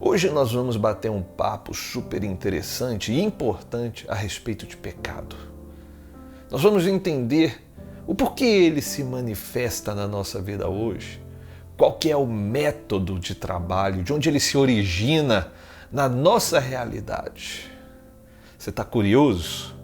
Hoje nós vamos bater um papo super interessante e importante a respeito de pecado. Nós vamos entender o porquê ele se manifesta na nossa vida hoje, qual que é o método de trabalho, de onde ele se origina na nossa realidade. Você está curioso?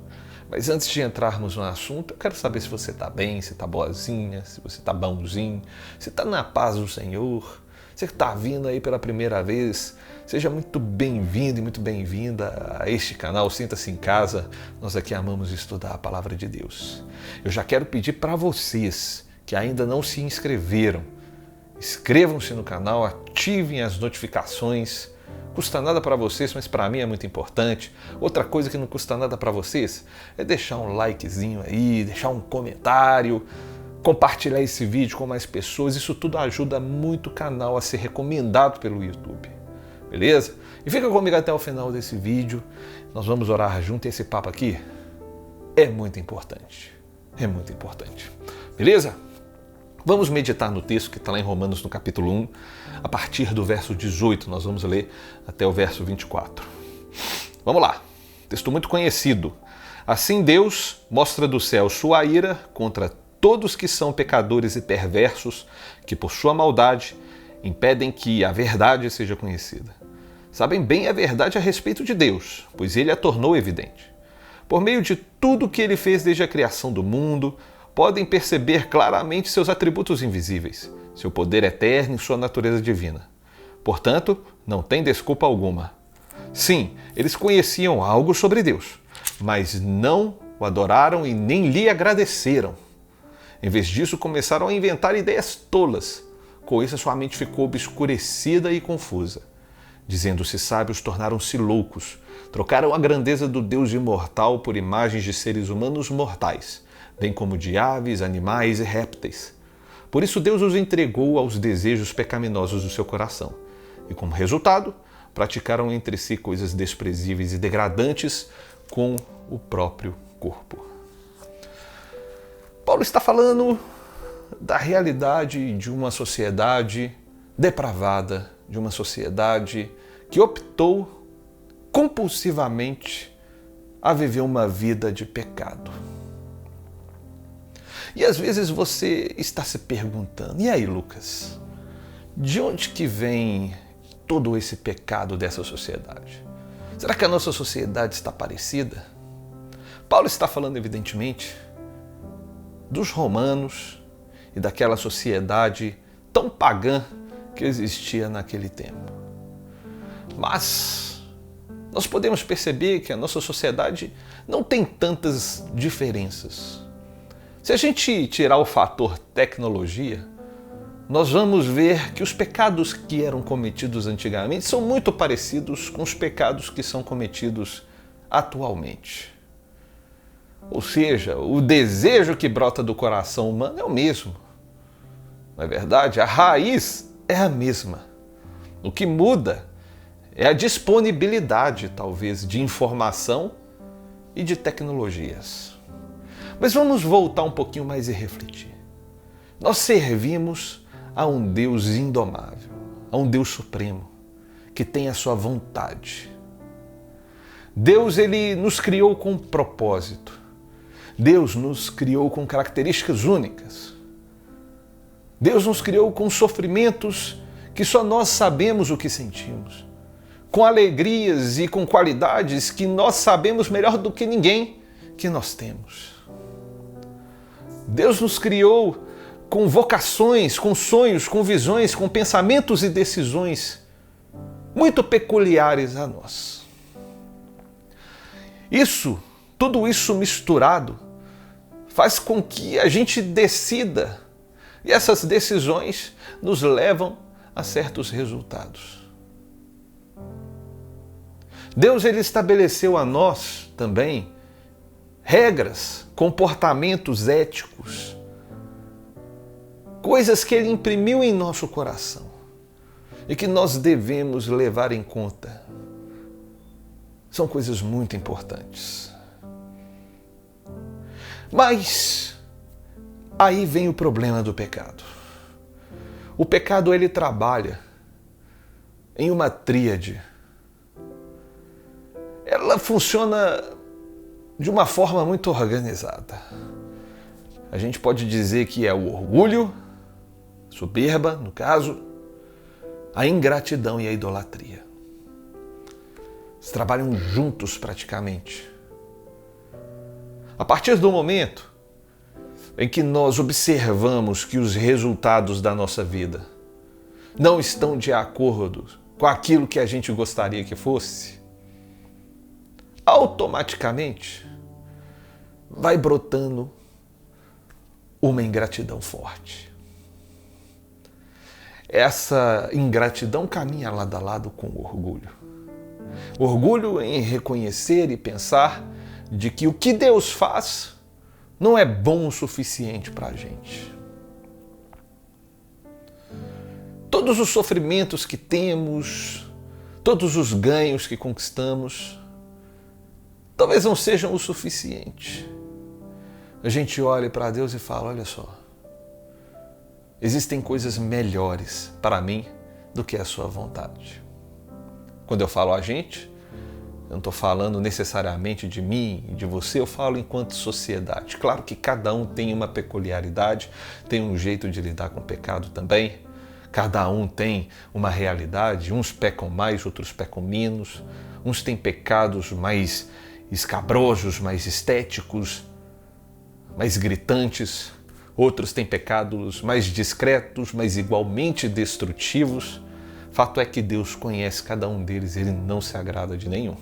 Mas antes de entrarmos no assunto, eu quero saber se você está bem, se está boazinha, se você está bonzinho, se está na paz do Senhor. Você que está vindo aí pela primeira vez, seja muito bem-vindo e muito bem-vinda a este canal. Sinta-se em casa, nós aqui amamos estudar a Palavra de Deus. Eu já quero pedir para vocês que ainda não se inscreveram, inscrevam-se no canal, ativem as notificações. Custa nada para vocês, mas para mim é muito importante. Outra coisa que não custa nada para vocês é deixar um likezinho aí, deixar um comentário, compartilhar esse vídeo com mais pessoas. Isso tudo ajuda muito o canal a ser recomendado pelo YouTube. Beleza? E fica comigo até o final desse vídeo. Nós vamos orar junto e esse papo aqui é muito importante. É muito importante. Beleza? Vamos meditar no texto que está lá em Romanos, no capítulo 1, a partir do verso 18. Nós vamos ler até o verso 24. Vamos lá. Texto muito conhecido. Assim Deus mostra do céu sua ira contra todos que são pecadores e perversos, que por sua maldade impedem que a verdade seja conhecida. Sabem bem a verdade a respeito de Deus, pois ele a tornou evidente. Por meio de tudo que ele fez desde a criação do mundo, podem perceber claramente seus atributos invisíveis, seu poder eterno e sua natureza divina. Portanto, não tem desculpa alguma. Sim, eles conheciam algo sobre Deus, mas não o adoraram e nem lhe agradeceram. Em vez disso, começaram a inventar ideias tolas. Com isso, sua mente ficou obscurecida e confusa. Dizendo-se sábios, tornaram-se loucos. Trocaram a grandeza do Deus imortal por imagens de seres humanos mortais, bem como de aves, animais e répteis. Por isso Deus os entregou aos desejos pecaminosos do seu coração. E como resultado, praticaram entre si coisas desprezíveis e degradantes com o próprio corpo. Paulo está falando da realidade de uma sociedade depravada, de uma sociedade que optou compulsivamente a viver uma vida de pecado. E às vezes você está se perguntando, e aí, Lucas, de onde que vem todo esse pecado dessa sociedade? Será que a nossa sociedade está parecida? Paulo está falando, evidentemente, dos romanos e daquela sociedade tão pagã que existia naquele tempo. Mas nós podemos perceber que a nossa sociedade não tem tantas diferenças. Se a gente tirar o fator tecnologia, nós vamos ver que os pecados que eram cometidos antigamente são muito parecidos com os pecados que são cometidos atualmente. Ou seja, o desejo que brota do coração humano é o mesmo. Não é verdade? A raiz é a mesma. O que muda é a disponibilidade, talvez, de informação e de tecnologias. Mas vamos voltar um pouquinho mais e refletir. Nós servimos a um Deus indomável, a um Deus supremo, que tem a sua vontade. Deus, ele nos criou com um propósito. Deus nos criou com características únicas. Deus nos criou com sofrimentos que só nós sabemos o que sentimos, com alegrias e com qualidades que nós sabemos melhor do que ninguém que nós temos. Deus nos criou com vocações, com sonhos, com visões, com pensamentos e decisões muito peculiares a nós. Tudo isso misturado, faz com que a gente decida, e essas decisões nos levam a certos resultados. Deus, ele estabeleceu a nós também regras, comportamentos éticos, coisas que ele imprimiu em nosso coração e que nós devemos levar em conta. São coisas muito importantes. Mas aí vem o problema do pecado. O pecado, ele trabalha em uma tríade. Ela funciona de uma forma muito organizada. A gente pode dizer que é o orgulho, soberba, no caso, a ingratidão e a idolatria. Eles trabalham juntos praticamente. A partir do momento em que nós observamos que os resultados da nossa vida não estão de acordo com aquilo que a gente gostaria que fosse, automaticamente vai brotando uma ingratidão forte. Essa ingratidão caminha lado a lado com o orgulho. Orgulho em reconhecer e pensar de que o que Deus faz não é bom o suficiente para a gente. Todos os sofrimentos que temos, todos os ganhos que conquistamos, talvez não sejam o suficiente. A gente olha para Deus e fala, olha só, existem coisas melhores para mim do que a sua vontade. Quando eu falo a gente, eu não estou falando necessariamente de mim e de você, eu falo enquanto sociedade. Claro que cada um tem uma peculiaridade, tem um jeito de lidar com o pecado também. Cada um tem uma realidade, uns pecam mais, outros pecam menos. Uns têm pecados mais escabrosos, mais estéticos, mais gritantes. Outros têm pecados mais discretos, mas igualmente destrutivos. Fato é que Deus conhece cada um deles, Ele não se agrada de nenhum.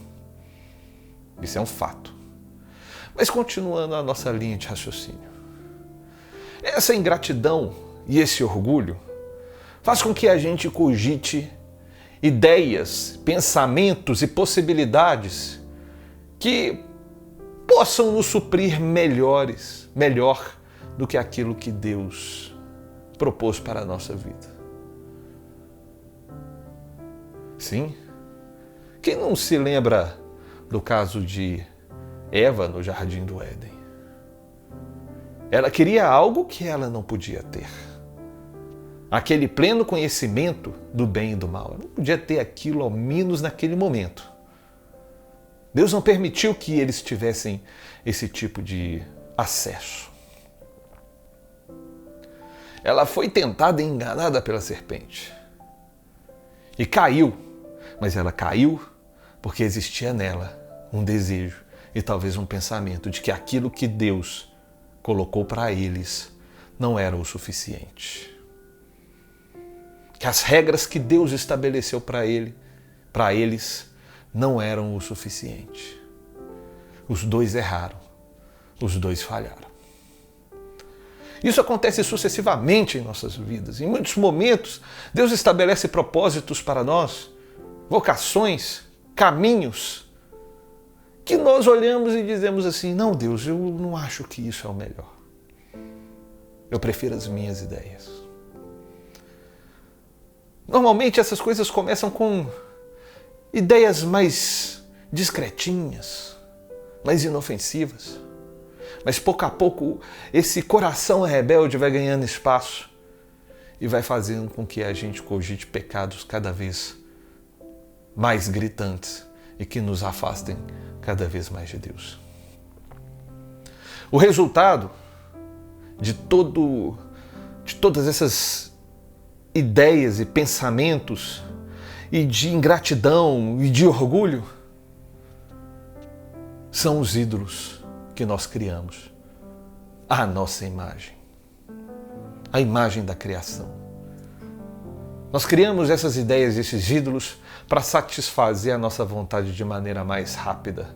Isso é um fato. Mas continuando a nossa linha de raciocínio. Essa ingratidão e esse orgulho faz com que a gente cogite ideias, pensamentos e possibilidades que possam nos suprir melhor do que aquilo que Deus propôs para a nossa vida. Sim? Quem não se lembra do caso de Eva no Jardim do Éden? Ela queria algo que ela não podia ter. Aquele pleno conhecimento do bem e do mal. Ela não podia ter aquilo, ao menos naquele momento. Deus não permitiu que eles tivessem esse tipo de acesso. Ela foi tentada e enganada pela serpente. E caiu. Mas ela caiu porque existia nela um desejo e talvez um pensamento de que aquilo que Deus colocou para eles não era o suficiente. Que as regras que Deus estabeleceu para eles não eram o suficiente. Os dois erraram, os dois falharam. Isso acontece sucessivamente em nossas vidas. Em muitos momentos, Deus estabelece propósitos para nós, vocações, caminhos, que nós olhamos e dizemos assim, não, Deus, eu não acho que isso é o melhor. Eu prefiro as minhas ideias. Normalmente essas coisas começam com ideias mais discretinhas, mais inofensivas. Mas pouco a pouco esse coração rebelde vai ganhando espaço e vai fazendo com que a gente cogite pecados cada vez mais gritantes e que nos afastem cada vez mais de Deus. O resultado de todas essas ideias e pensamentos e de ingratidão e de orgulho são os ídolos que nós criamos à nossa imagem, a imagem da criação. Nós criamos essas ideias, esses ídolos, para satisfazer a nossa vontade de maneira mais rápida,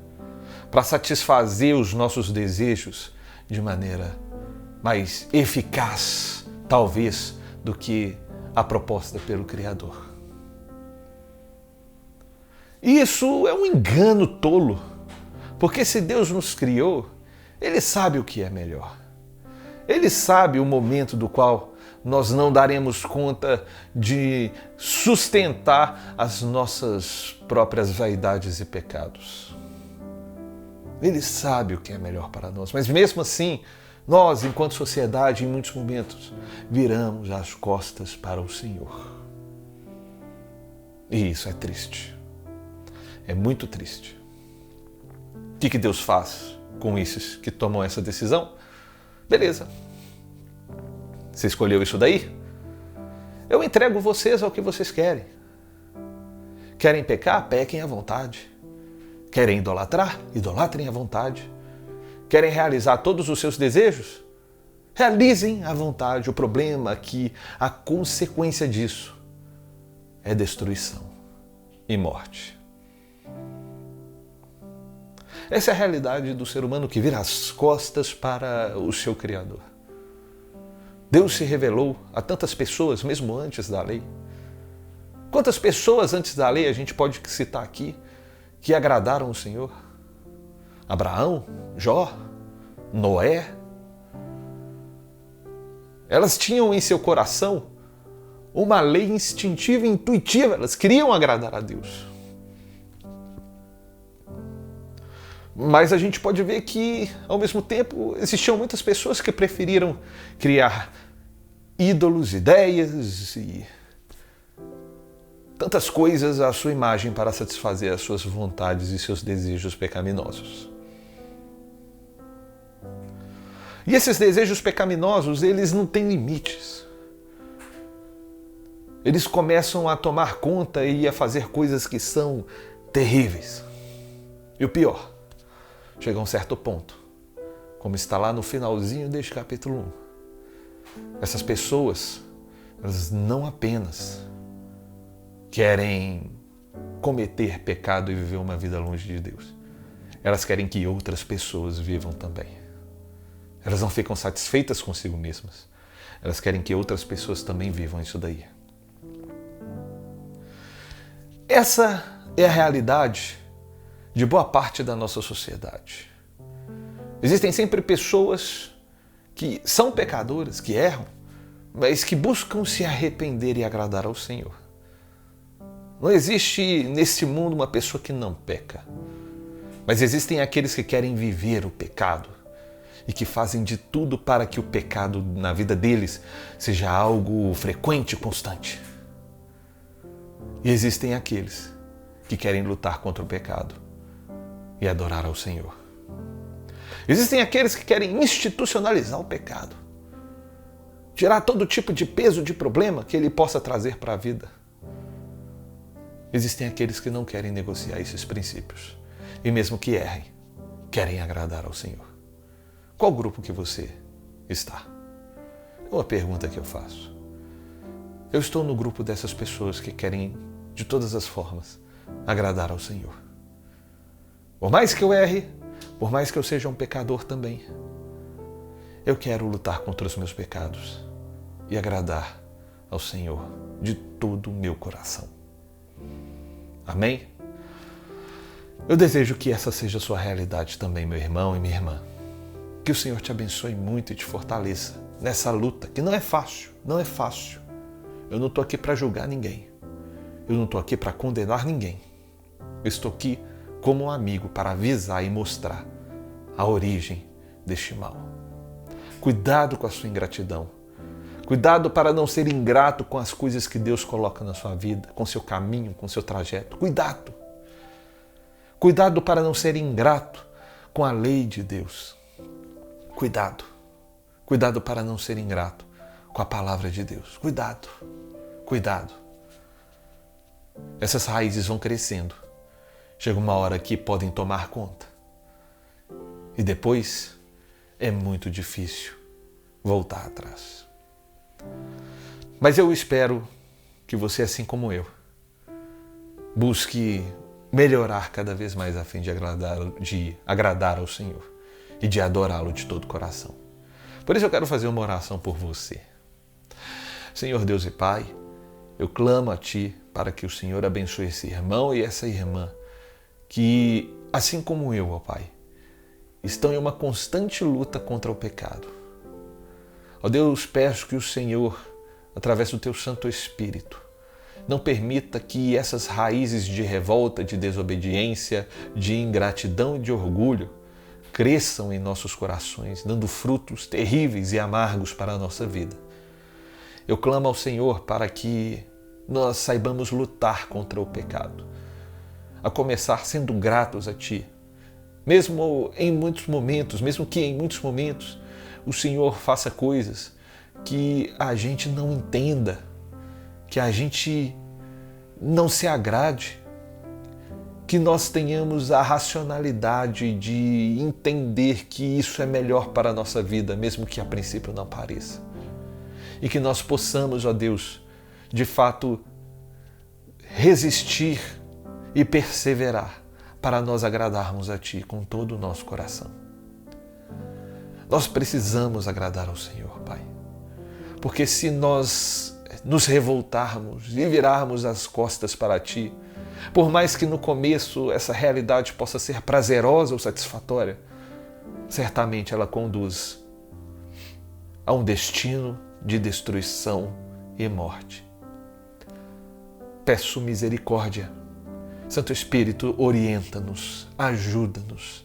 para satisfazer os nossos desejos de maneira mais eficaz, talvez, do que a proposta pelo Criador. Isso é um engano tolo, porque se Deus nos criou, Ele sabe o que é melhor. Ele sabe o momento do qual nós não daremos conta de sustentar as nossas próprias vaidades e pecados. Ele sabe o que é melhor para nós, mas mesmo assim, nós, enquanto sociedade, em muitos momentos, viramos as costas para o Senhor. E isso é triste. É muito triste. O que Deus faz com esses que tomam essa decisão? Beleza. Você escolheu isso daí? Eu entrego vocês ao que vocês querem. Querem pecar? Pequem à vontade. Querem idolatrar? Idolatrem à vontade. Querem realizar todos os seus desejos? Realizem à vontade. O problema é que a consequência disso é destruição e morte. Essa é a realidade do ser humano que vira as costas para o seu Criador. Deus se revelou a tantas pessoas mesmo antes da lei. Quantas pessoas antes da lei a gente pode citar aqui que agradaram o Senhor? Abraão, Jó, Noé. Elas tinham em seu coração uma lei instintiva e intuitiva. Elas queriam agradar a Deus. Mas a gente pode ver que, ao mesmo tempo, existiam muitas pessoas que preferiram criar ídolos, ideias e tantas coisas à sua imagem para satisfazer as suas vontades e seus desejos pecaminosos. E esses desejos pecaminosos, eles não têm limites. Eles começam a tomar conta e a fazer coisas que são terríveis. E o pior, chega a um certo ponto, como está lá no finalzinho deste capítulo 1. Essas pessoas, elas não apenas querem cometer pecado e viver uma vida longe de Deus. Elas querem que outras pessoas vivam também. Elas não ficam satisfeitas consigo mesmas. Elas querem que outras pessoas também vivam isso daí. Essa é a realidade de boa parte da nossa sociedade. Existem sempre pessoas que são pecadoras, que erram, mas que buscam se arrepender e agradar ao Senhor. Não existe nesse mundo uma pessoa que não peca, mas existem aqueles que querem viver o pecado e que fazem de tudo para que o pecado na vida deles seja algo frequente e constante. E existem aqueles que querem lutar contra o pecado e adorar ao Senhor. Existem aqueles que querem institucionalizar o pecado, tirar todo tipo de peso, de problema que ele possa trazer para a vida. Existem aqueles que não querem negociar esses princípios e mesmo que errem, querem agradar ao Senhor. Qual grupo que você está? É uma pergunta que eu faço. Eu estou no grupo dessas pessoas que querem, de todas as formas, agradar ao Senhor. Por mais que eu erre, por mais que eu seja um pecador também, eu quero lutar contra os meus pecados e agradar ao Senhor de todo o meu coração. Amém? Eu desejo que essa seja a sua realidade também, meu irmão e minha irmã. Que o Senhor te abençoe muito e te fortaleça nessa luta, que não é fácil, não é fácil. Eu não estou aqui para julgar ninguém. Eu não estou aqui para condenar ninguém. Eu estou aqui como um amigo para avisar e mostrar a origem deste mal. Cuidado com a sua ingratidão. Cuidado para não ser ingrato com as coisas que Deus coloca na sua vida, com seu caminho, com seu trajeto. Cuidado. Cuidado para não ser ingrato com a lei de Deus. Cuidado. Cuidado para não ser ingrato com a palavra de Deus. Cuidado. Cuidado. Essas raízes vão crescendo. Chega uma hora que podem tomar conta. E depois é muito difícil voltar atrás. Mas eu espero que você, assim como eu, busque melhorar cada vez mais a fim de agradar ao Senhor e de adorá-lo de todo o coração. Por isso eu quero fazer uma oração por você. Senhor Deus e Pai, eu clamo a Ti para que o Senhor abençoe esse irmão e essa irmã que, assim como eu, ó Pai, estão em uma constante luta contra o pecado. Ó Deus, peço que o Senhor, através do Teu Santo Espírito, não permita que essas raízes de revolta, de desobediência, de ingratidão e de orgulho cresçam em nossos corações, dando frutos terríveis e amargos para a nossa vida. Eu clamo ao Senhor para que nós saibamos lutar contra o pecado. A começar sendo gratos a Ti. Mesmo que em muitos momentos o Senhor faça coisas que a gente não entenda, que a gente não se agrade, que nós tenhamos a racionalidade de entender que isso é melhor para a nossa vida, mesmo que a princípio não pareça. E que nós possamos, ó Deus, de fato, resistir e perseverar para nós agradarmos a Ti com todo o nosso coração. Nós precisamos agradar ao Senhor, Pai, porque se nós nos revoltarmos e virarmos as costas para Ti, por mais que no começo essa realidade possa ser prazerosa ou satisfatória, certamente ela conduz a um destino de destruição e morte. Peço misericórdia. Santo Espírito, orienta-nos, ajuda-nos,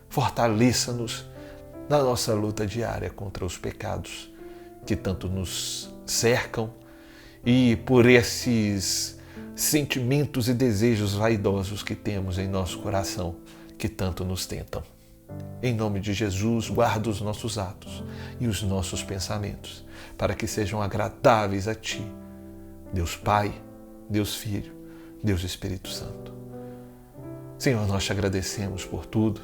fortaleça-nos na nossa luta diária contra os pecados que tanto nos cercam e por esses sentimentos e desejos vaidosos que temos em nosso coração que tanto nos tentam. Em nome de Jesus, guarda os nossos atos e os nossos pensamentos para que sejam agradáveis a Ti, Deus Pai, Deus Filho, Deus Espírito Santo. Senhor, nós te agradecemos por tudo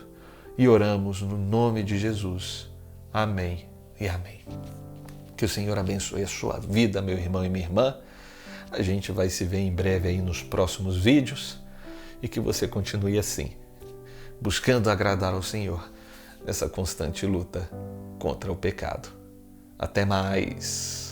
e oramos no nome de Jesus. Amém e amém. Que o Senhor abençoe a sua vida, meu irmão e minha irmã. A gente vai se ver em breve aí nos próximos vídeos e que você continue assim, buscando agradar ao Senhor nessa constante luta contra o pecado. Até mais!